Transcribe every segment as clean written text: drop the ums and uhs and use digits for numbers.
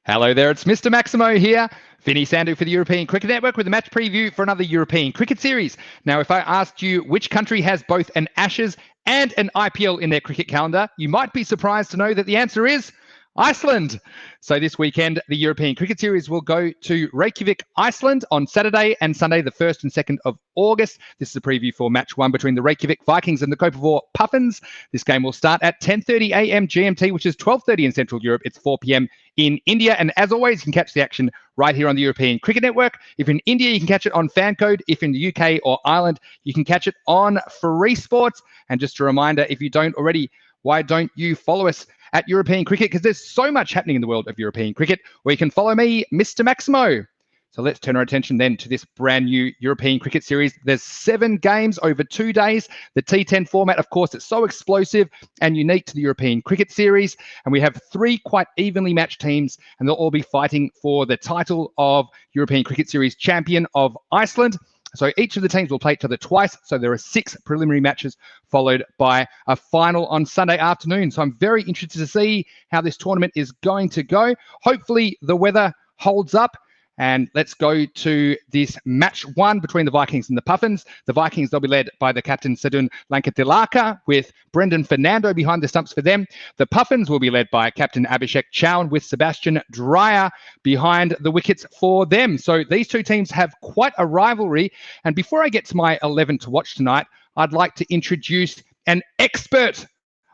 Hello there, it's Mr. Maximo here. Vinny Sandu for the European Cricket Network with a match preview for another European cricket series. Now, if I asked you which country has both an Ashes and an IPL in their cricket calendar, you might be surprised to know that the answer is Iceland. So this weekend, the European Cricket Series will go to Reykjavík, Iceland on Saturday and Sunday, the 1st and 2nd of August. This is a preview for match one between the Reykjavík Vikings and the Kópavogur Puffins. This game will start at 10:30 a.m. GMT, which is 12:30 in Central Europe. It's 4 p.m. in India. And as always, you can catch the action right here on the European Cricket Network. If you're in India, you can catch it on Fancode. If you're in the UK or Ireland, you can catch it on Free Sports. And just a reminder, if you don't already, why don't you follow us at European Cricket? Because there's so much happening in the world of European cricket, where you can follow me, Mr. Maximo. So let's turn our attention then to this brand new European Cricket Series. There's 7 games over 2 days. The T10 format, of course, it's so explosive and unique to the European Cricket Series. And we have 3 quite evenly matched teams, and they'll all be fighting for the title of European Cricket Series champion of Iceland. So each of the teams will play each other twice. So there are 6 preliminary matches followed by a final on Sunday afternoon. So I'm very interested to see how this tournament is going to go. Hopefully the weather holds up. And let's go to this match one between the Vikings and the Puffins. The Vikings, they'll be led by the captain Sadun Lankatilaka, with Brendan Fernando behind the stumps for them. The Puffins will be led by Captain Abhishek Chowan, with Sebastian Dreyer behind the wickets for them. So these two teams have quite a rivalry. And before I get to my 11 to watch tonight, I'd like to introduce an expert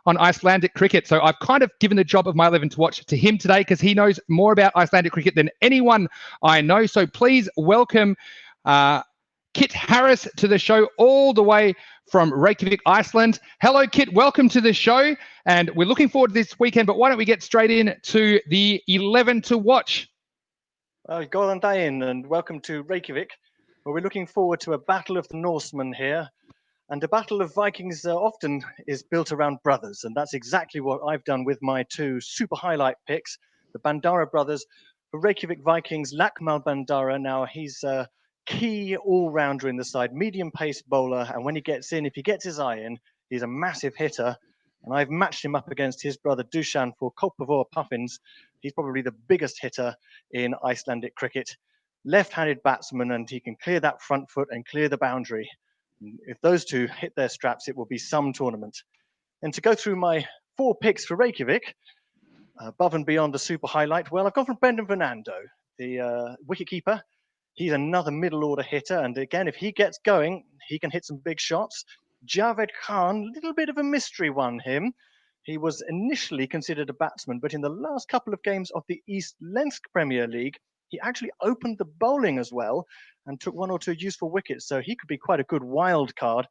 on Icelandic cricket. So I've kind of given the job of my 11 to watch to him today, because he knows more about Icelandic cricket than anyone I know. So please welcome Kit Harris to the show, all the way from Reykjavík, Iceland. Hello, Kit. Welcome to the show. And we're looking forward to this weekend, but why don't we get straight in to the 11 to watch? Góðan daginn and welcome to Reykjavík. Well, we're looking forward to a battle of the Norsemen here. And the Battle of Vikings often is built around brothers, and that's exactly what I've done with my 2 super highlight picks, the Bandara brothers. For Reykjavik Vikings, Lakmal Bandara, now he's a key all-rounder in the side, medium-paced bowler, and when he gets in, if he gets his eye in, he's a massive hitter. And I've matched him up against his brother Dusan for Kópavogur Puffins. He's probably the biggest hitter in Icelandic cricket. Left-handed batsman, and he can clear that front foot and clear the boundary. If those 2 hit their straps, it will be some tournament. And to go through my 4 picks for Reykjavik, above and beyond the super highlight, well, I've gone for Brendan Fernando, the wicketkeeper. He's another middle order hitter. And again, if he gets going, he can hit some big shots. Javed Khan, a little bit of a mystery one, him. He was initially considered a batsman, but in the last couple of games of the East Lensk Premier League, he actually opened the bowling as well and took 1 or 2 useful wickets. So he could be quite a good wild card.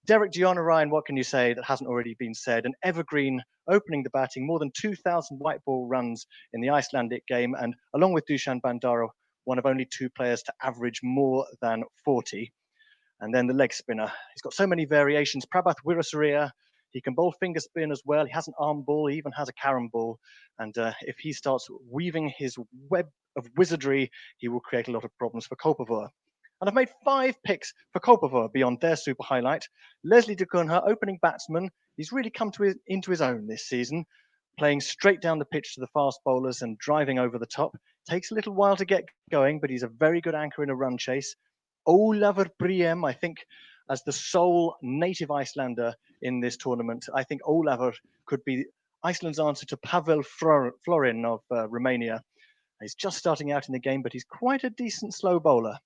Derek Ryan, what can you say that hasn't already been said? An evergreen opening the batting, more than 2,000 white ball runs in the Icelandic game. And along with Dusan Bandara, one of only 2 players to average more than 40. And then the leg spinner. He's got so many variations. Prabhat Wirasuriya. He can bowl finger spin as well. He has an arm ball. He even has a carom ball. And if he starts weaving his web of wizardry, he will create a lot of problems for Kópavogur. And I've made 5 picks for Kópavogur beyond their super highlight. Leslie de Cunha, opening batsman. He's really come into his own this season, playing straight down the pitch to the fast bowlers and driving over the top. Takes a little while to get going, but he's a very good anchor in a run chase. Ólafur Briem, I think, as the sole native Icelander in this tournament, I think Ólafur could be Iceland's answer to Pavel Florin of Romania. He's just starting out in the game, but he's quite a decent slow bowler.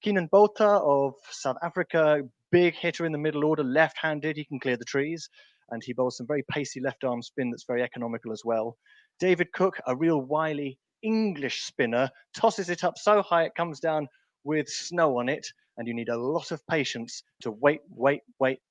Keenan Botha of South Africa, big hitter in the middle order, left-handed, he can clear the trees, and he bowls some very pacey left-arm spin that's very economical as well. David Cook, a real wily English spinner, tosses it up so high it comes down with snow on it, and you need a lot of patience to wait,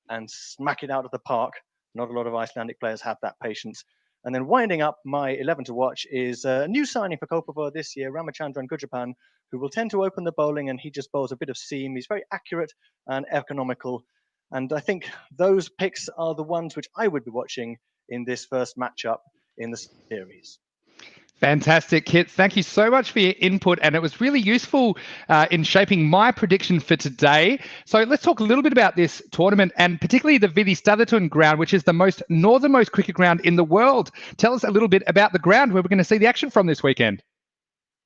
and smack it out of the park. Not a lot of Icelandic players have that patience. And then winding up my 11 to watch is a new signing for Kópavogur this year, Ramachandran Gujapan, who will tend to open the bowling, and he just bowls a bit of seam. He's very accurate and economical. And I think those picks are the ones which I would be watching in this first matchup in the series. Fantastic, Kit. Thank you so much for your input, and it was really useful in shaping my prediction for today. So let's talk a little bit about this tournament, and particularly the Viðstaðatún ground, which is the most northernmost cricket ground in the world. Tell us a little bit about the ground where we're going to see the action from this weekend.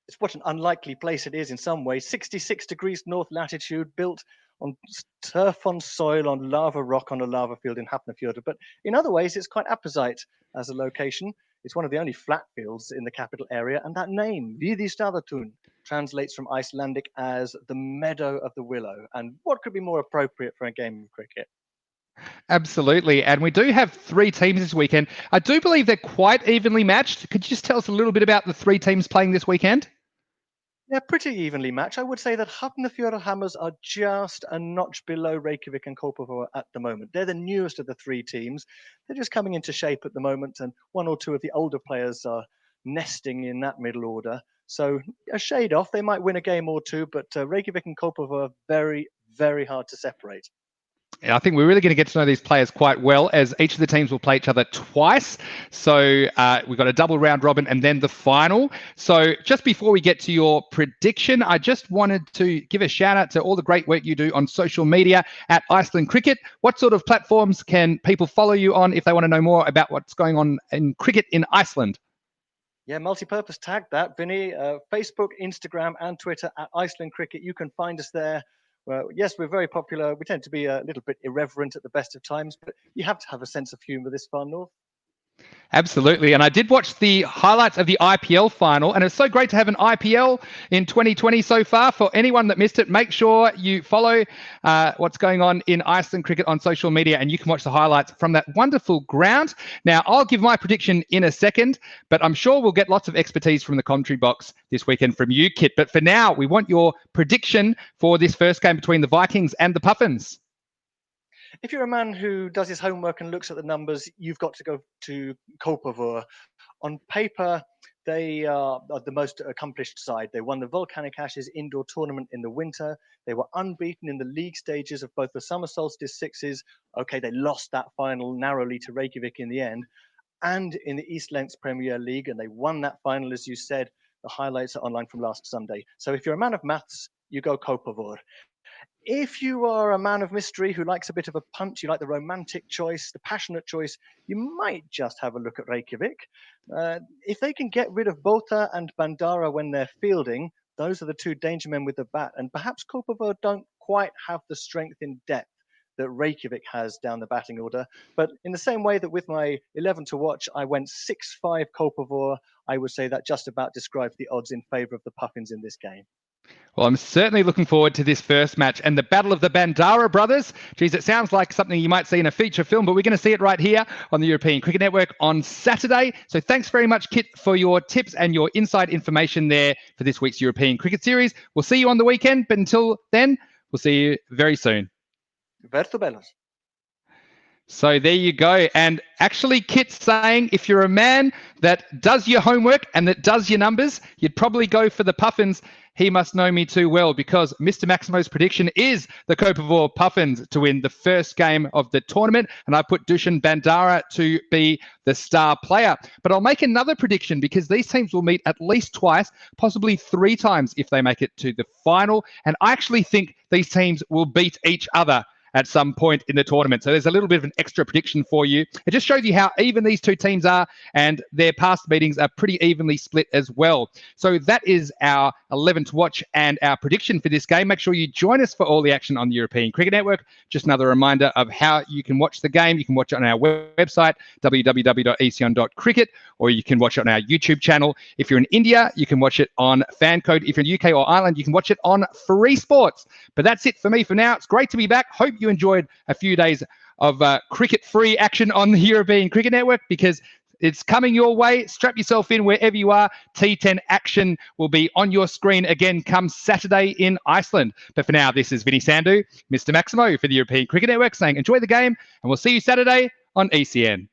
It's what an unlikely place it is in some ways. 66 degrees north latitude, built on turf on soil, on lava rock on a lava field in Hafnarfjörður. But in other ways, it's quite apposite as a location. It's one of the only flat fields in the capital area. And that name, Víðistaðatún, translates from Icelandic as the meadow of the willow. And what could be more appropriate for a game of cricket? Absolutely. And we do have 3 teams this weekend. I do believe they're quite evenly matched. Could you just tell us a little bit about the 3 teams playing this weekend? They're pretty evenly matched. I would say that Hafnarfjörður Hammers are just a notch below Reykjavík and Kópavogur at the moment. They're the newest of the 3 teams. They're just coming into shape at the moment, and 1 or 2 of the older players are nesting in that middle order. So a shade off. They might win a game or 2, but Reykjavík and Kópavogur are very, very hard to separate. I think we're really going to get to know these players quite well, as each of the teams will play each other twice. So we've got a double round robin and then the final. So just before we get to your prediction, I just wanted to give a shout out to all the great work you do on social media at Iceland Cricket. What sort of platforms can people follow you on if they want to know more about what's going on in cricket in Iceland? Yeah, multi-purpose tag that, Vinny. Facebook, Instagram and Twitter at Iceland Cricket. You can find us there. Well, yes, we're very popular. We tend to be a little bit irreverent at the best of times, but you have to have a sense of humour this far north. Absolutely. And I did watch the highlights of the IPL final, and it's so great to have an IPL in 2020 so far. For anyone that missed it, make sure you follow what's going on in Iceland cricket on social media, and you can watch the highlights from that wonderful ground. Now, I'll give my prediction in a second, but I'm sure we'll get lots of expertise from the commentary box this weekend from you, Kit. But for now, we want your prediction for this first game between the Vikings and the Puffins. If you're a man who does his homework and looks at the numbers, you've got to go to Kópavogur. On paper, they are the most accomplished side. They won the Volcanic Ashes indoor tournament in the winter. They were unbeaten in the league stages of both the summer solstice sixes. Okay, they lost that final narrowly to Reykjavík in the end, and in the East Lengths Premier League, and they won that final, as you said. The highlights are online from last Sunday. So if you're a man of maths, you go Kópavogur. If you are a man of mystery who likes a bit of a punch, you like the romantic choice, the passionate choice, you might just have a look at Reykjavík. If they can get rid of Bota and Bandara when they're fielding, those are the 2 danger men with the bat. And perhaps Kópavogur don't quite have the strength in depth that Reykjavík has down the batting order. But in the same way that with my 11 to watch, I went 6-5 Kópavogur, I would say that just about describes the odds in favour of the Puffins in this game. Well, I'm certainly looking forward to this first match and the Battle of the Bandara Brothers. Geez, it sounds like something you might see in a feature film, but we're going to see it right here on the European Cricket Network on Saturday. So thanks very much, Kit, for your tips and your inside information there for this week's European Cricket Series. We'll see you on the weekend, but until then, we'll see you very soon. Vertu belos. So there you go. And actually, Kit's saying if you're a man that does your homework and that does your numbers, you'd probably go for the Puffins. He must know me too well, because Mr. Maximo's prediction is the Kópavogur Puffins to win the first game of the tournament. And I put Dushan Bandara to be the star player. But I'll make another prediction, because these teams will meet at least twice, possibly 3 times if they make it to the final. And I actually think these teams will beat each other at some point in the tournament. So there's a little bit of an extra prediction for you. It just shows you how even these 2 teams are, and their past meetings are pretty evenly split as well. So that is our 11 to watch and our prediction for this game. Make sure you join us for all the action on the European Cricket Network. Just another reminder of how you can watch the game. You can watch it on our website, www.econ.cricket, or you can watch it on our YouTube channel. If you're in India, you can watch it on Fancode. If you're in the UK or Ireland, you can watch it on Free Sports. But that's it for me for now. It's great to be back. Hope you enjoyed a few days of cricket-free action on the European Cricket Network, because it's coming your way. Strap yourself in wherever you are. T10 action will be on your screen again come Saturday in Iceland. But for now, this is Vinny Sandu, Mr. Maximo for the European Cricket Network, saying enjoy the game, and we'll see you Saturday on ECN.